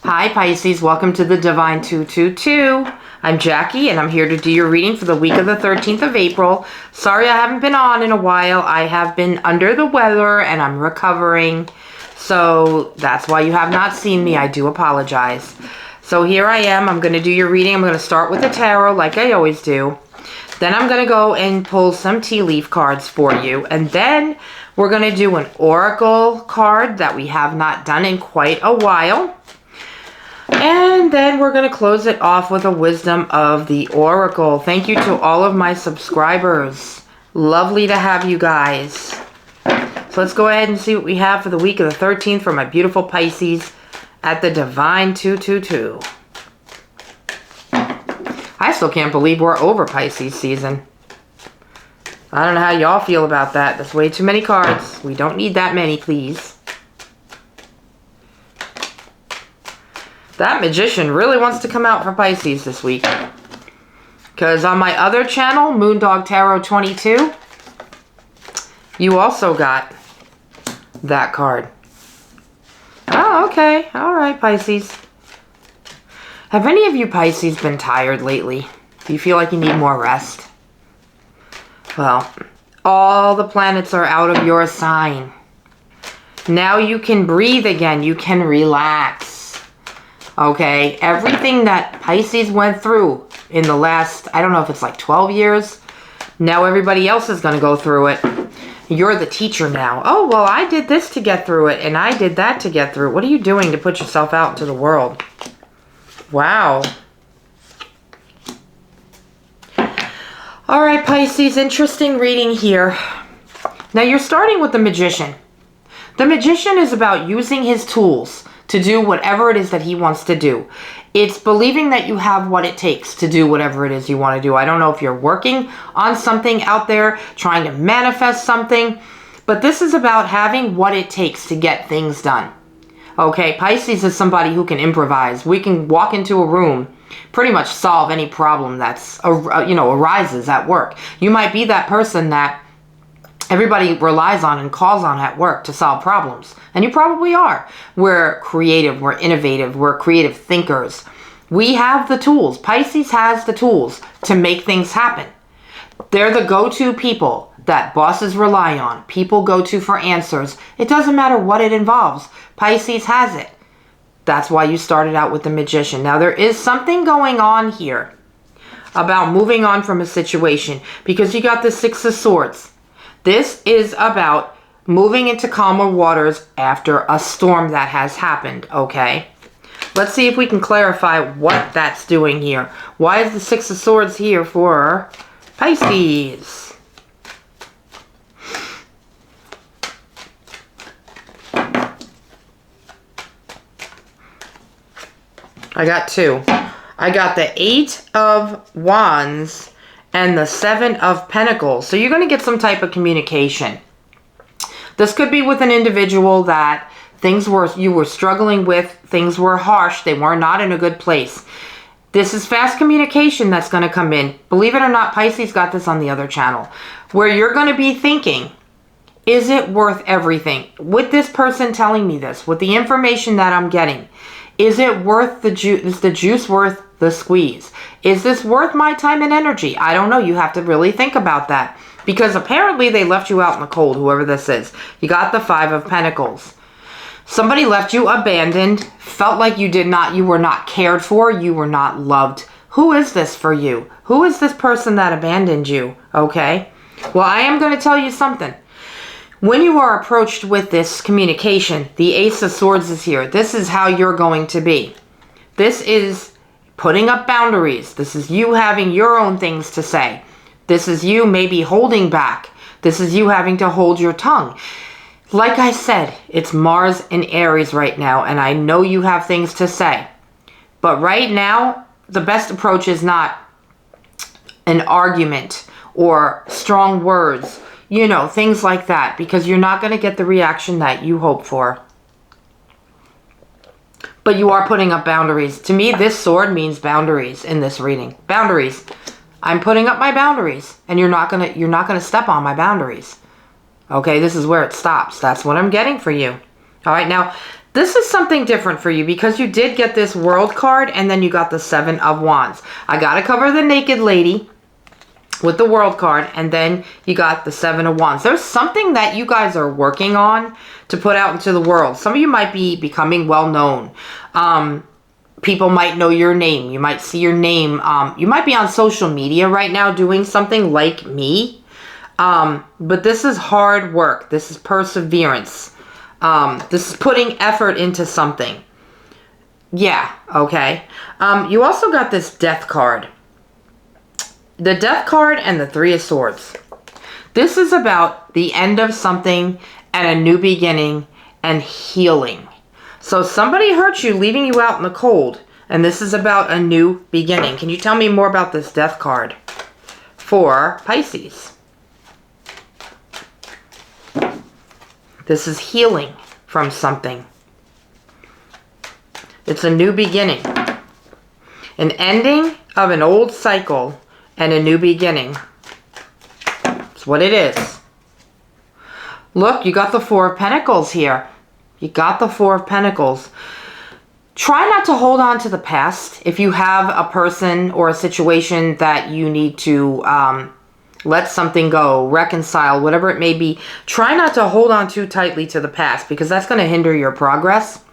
Hi Pisces, welcome to the Divine 222. I'm Jackie and I'm here to do your reading for the week of the 13th of April. Sorry I haven't been on in a while. I have been under the weather and I'm recovering. So that's why you have not seen me. I do apologize. So here I am. I'm going to do your reading. I'm going to start with the tarot like I always do. Then I'm going to go and pull some tea leaf cards for you. And then we're going to do an oracle card that we have not done in quite a while. And then we're going to close it off with a wisdom of the oracle. Thank you to all of my subscribers. Lovely to have you guys. So let's go ahead and see what we have for the week of the 13th for my beautiful Pisces at the Divine 222. I still can't believe we're over Pisces season. I don't know how y'all feel about that. That's way too many cards. We don't need that many, please. That magician really wants to come out for Pisces this week. Because on my other channel, Moondog Tarot 22, you also got that card. Oh, okay. All right, Pisces. Have any of you Pisces been tired lately? Do you feel like you need more rest? Well, all the planets are out of your sign. Now you can breathe again. You can relax. Okay, everything that Pisces went through in the last, I don't know if it's like 12 years, now everybody else is going to go through it. You're the teacher now. Oh, well, I did this to get through it, and I did that to get through it. What are you doing to put yourself out into the world? Wow. All right, Pisces, interesting reading here. Now, you're starting with the Magician. The Magician is about using his tools to do whatever it is that he wants to do. It's believing that you have what it takes to do whatever it is you want to do. I don't know if you're working on something out there, trying to manifest something, but this is about having what it takes to get things done. Okay, Pisces is somebody who can improvise. We can walk into a room, pretty much solve any problem that's, arises at work. You might be that person that everybody relies on and calls on at work to solve problems. And you probably are. We're creative, we're innovative, we're creative thinkers. We have the tools. Pisces has the tools to make things happen. They're the go-to people that bosses rely on. People go to for answers. It doesn't matter what it involves. Pisces has it. That's why you started out with the Magician. Now there is something going on here about moving on from a situation because you got the Six of Swords. This is about moving into calmer waters after a storm that has happened, okay? Let's see if we can clarify what that's doing here. Why is the Six of Swords here for Pisces? I got two. I got the Eight of Wands and the Seven of Pentacles. So you're going to get some type of communication. This could be with an individual that you were struggling with, things were harsh, they were not in a good place. This is fast communication that's going to come in. Believe it or not, Pisces got this on the other channel, where you're going to be thinking, is it worth everything? With this person telling me this, with the information that I'm getting, is it worth the juice? Is the juice worth the squeeze? Is this worth my time and energy? I don't know. You have to really think about that. Because apparently they left you out in the cold, whoever this is. You got the Five of Pentacles. Somebody left you abandoned, felt like you were not cared for, you were not loved. Who is this for you? Who is this person that abandoned you? Okay? Well, I am going to tell you something. When you are approached with this communication, the Ace of Swords is here. This is how you're going to be. This is putting up boundaries. This is you having your own things to say. This is you maybe holding back. This is you having to hold your tongue. Like I said, it's Mars and Aries right now, and I know you have things to say. But right now, the best approach is not an argument or strong words. Things like that, because you're not going to get the reaction that you hope for. But you are putting up boundaries. To me, this sword means boundaries in this reading. Boundaries. I'm putting up my boundaries, and you're not gonna step on my boundaries. Okay, this is where it stops. That's what I'm getting for you. All right, now This is something different for you because you did get this World card and then you got the Seven of Wands. I got to cover the naked lady with the World card, and then you got the Seven of Wands. There's something that you guys are working on to put out into the world. Some of you might be becoming well known. People might know your name. You might see your name. You might be on social media right now doing something like me. But this is hard work. This is perseverance. This is putting effort into something. Yeah, okay. You also got this Death card. The Death card and the Three of Swords. This is about the end of something and a new beginning and healing. So somebody hurt you, leaving you out in the cold. And this is about a new beginning. Can you tell me more about this Death card for Pisces? This is healing from something. It's a new beginning. An ending of an old cycle and a new beginning. That's what it is. Look, you got the Four of Pentacles here. You got the Four of Pentacles. Try not to hold on to the past. If you have a person or a situation that you need to let something go, reconcile, whatever it may be, try not to hold on too tightly to the past because that's going to hinder your progress.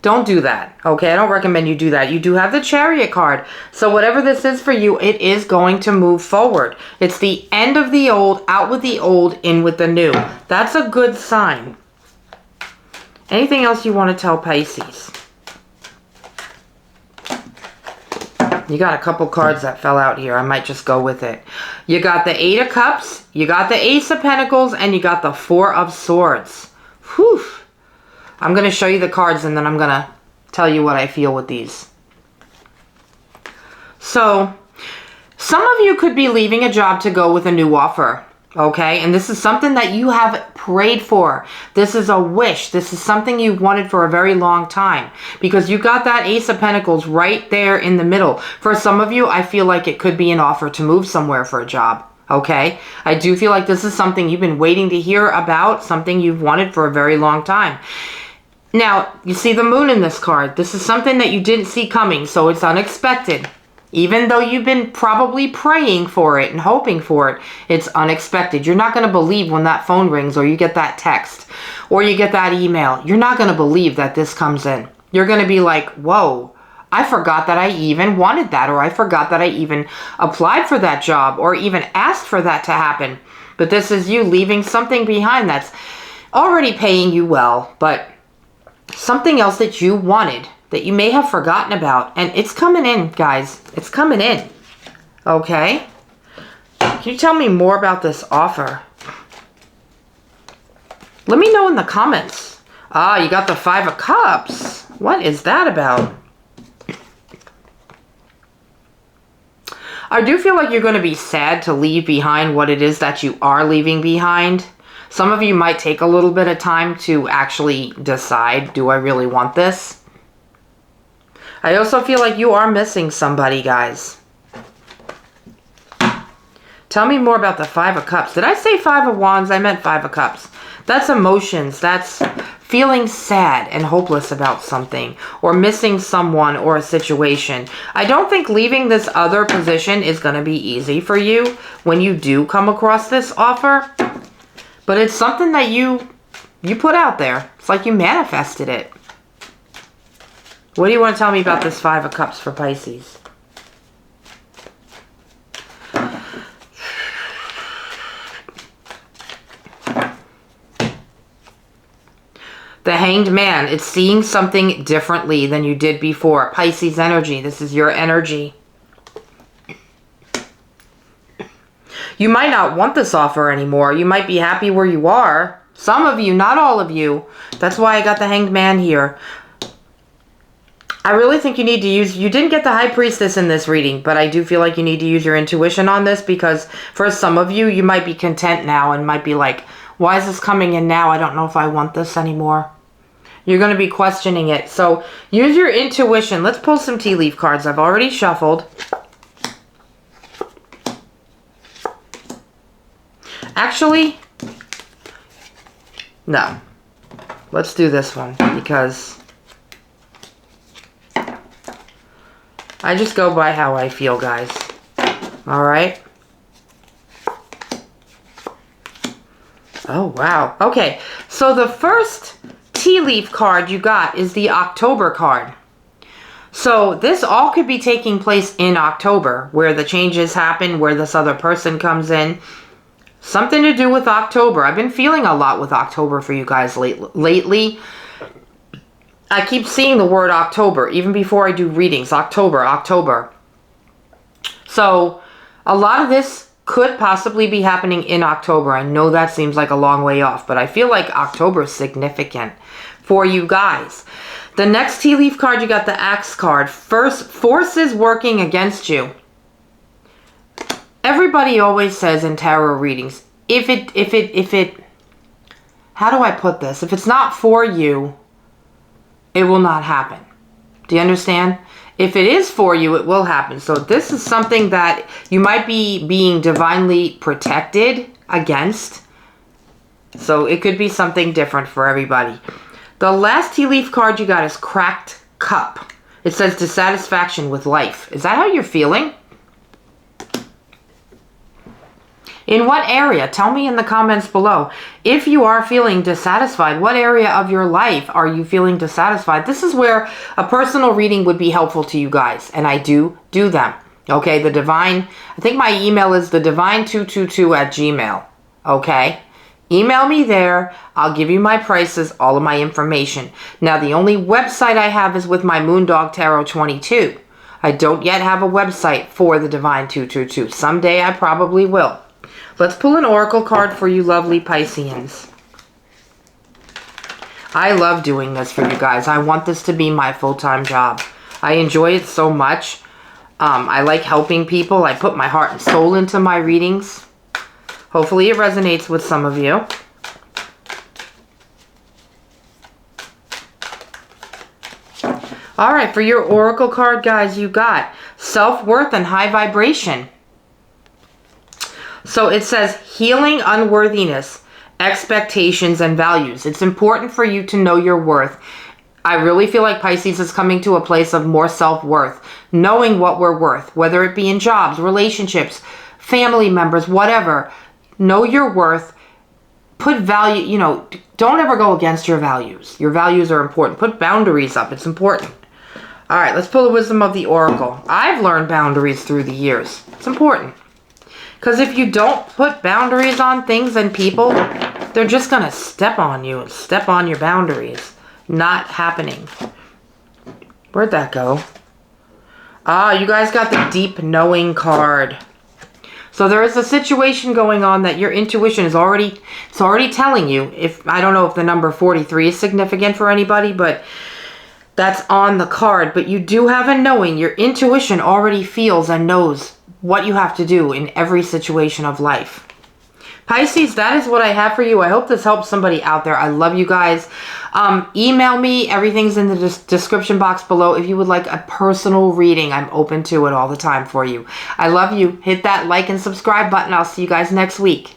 Don't do that, okay? I don't recommend you do that. You do have the Chariot card. So whatever this is for you, it is going to move forward. It's the end of the old, out with the old, in with the new. That's a good sign. Anything else you want to tell Pisces? You got a couple cards that fell out here. I might just go with it. You got the Eight of Cups, you got the Ace of Pentacles, and you got the Four of Swords. Whew. I'm going to show you the cards and then I'm going to tell you what I feel with these. So, some of you could be leaving a job to go with a new offer. Okay, and this is something that you have prayed for. This is a wish. This is something you've wanted for a very long time. Because you got that Ace of Pentacles right there in the middle. For some of you, I feel like it could be an offer to move somewhere for a job. Okay, I do feel like this is something you've been waiting to hear about. Something you've wanted for a very long time. Now, you see the Moon in this card. This is something that you didn't see coming, so it's unexpected. Even though you've been probably praying for it and hoping for it, it's unexpected. You're not going to believe when that phone rings or you get that text or you get that email. You're not going to believe that this comes in. You're going to be like, whoa, I forgot that I even wanted that, or I forgot that I even applied for that job or even asked for that to happen. But this is you leaving something behind that's already paying you well, but something else that you wanted that you may have forgotten about. And it's coming in, guys. It's coming in. Okay? Can you tell me more about this offer? Let me know in the comments. Ah, you got the Five of Cups. What is that about? I do feel like you're going to be sad to leave behind what it is that you are leaving behind. Some of you might take a little bit of time to actually decide, do I really want this? I also feel like you are missing somebody, guys. Tell me more about the Five of Cups. Did I say Five of Wands? I meant Five of Cups. That's emotions. That's feeling sad and hopeless about something or missing someone or a situation. I don't think leaving this other position is going to be easy for you when you do come across this offer. But it's something that you put out there. It's like you manifested it. What do you want to tell me about this Five of Cups for Pisces? The Hanged Man. It's seeing something differently than you did before. Pisces energy. This is your energy. You might not want this offer anymore. You might be happy where you are. Some of you, not all of you. That's why I got the Hanged Man here. I really think you need to use... You didn't get the High Priestess in this reading, but I do feel like you need to use your intuition on this because for some of you, you might be content now and might be like, why is this coming in now? I don't know if I want this anymore. You're going to be questioning it. So use your intuition. Let's pull some tea leaf cards. I've already shuffled. Actually, no. Let's do this one because I just go by how I feel, guys. All right. Oh, wow. Okay, so the first tea leaf card you got is the October card. So this all could be taking place in October, where the changes happen, where this other person comes in. Something to do with October. I've been feeling a lot with October for you guys lately. I keep seeing the word October, even before I do readings. October. So a lot of this could possibly be happening in October. I know that seems like a long way off, but I feel like October is significant for you guys. The next tea leaf card, you got the Axe card. First, forces working against you. Everybody always says in tarot readings, if it, how do I put this? If it's not for you, it will not happen. Do you understand? If it is for you, it will happen. So this is something that you might be being divinely protected against. So it could be something different for everybody. The last tea leaf card you got is Cracked Cup. It says dissatisfaction with life. Is that how you're feeling? In what area? Tell me in the comments below. If you are feeling dissatisfied, what area of your life are you feeling dissatisfied? This is where a personal reading would be helpful to you guys, and I do them. Okay, I think my email is thedivine222@gmail. Okay, email me there. I'll give you my prices, all of my information. Now, the only website I have is with my Moondog Tarot 22. I don't yet have a website for the Divine222. Someday I probably will. Let's pull an oracle card for you lovely Pisceans. I love doing this for you guys. I want this to be my full-time job. I enjoy it so much. I like helping people. I put my heart and soul into my readings. Hopefully it resonates with some of you. All right, for your oracle card, guys, you got self-worth and high vibration. So it says healing unworthiness, expectations, and values. It's important for you to know your worth. I really feel like Pisces is coming to a place of more self-worth, knowing what we're worth, whether it be in jobs, relationships, family members, whatever. Know your worth. Put value, don't ever go against your values. Your values are important. Put boundaries up. It's important. All right, let's pull the wisdom of the oracle. I've learned boundaries through the years. It's important. Because if you don't put boundaries on things and people, they're just going to step on you and step on your boundaries. Not happening. Where'd that go? Ah, you guys got the deep knowing card. So there is a situation going on that your intuition is already telling you. I don't know if the number 43 is significant for anybody, but that's on the card. But you do have a knowing. Your intuition already feels and knows what you have to do in every situation of life. Pisces, that is what I have for you. I hope this helps somebody out there. I love you guys. Email me. Everything's in the description box below. If you would like a personal reading, I'm open to it all the time for you. I love you. Hit that like and subscribe button. I'll see you guys next week.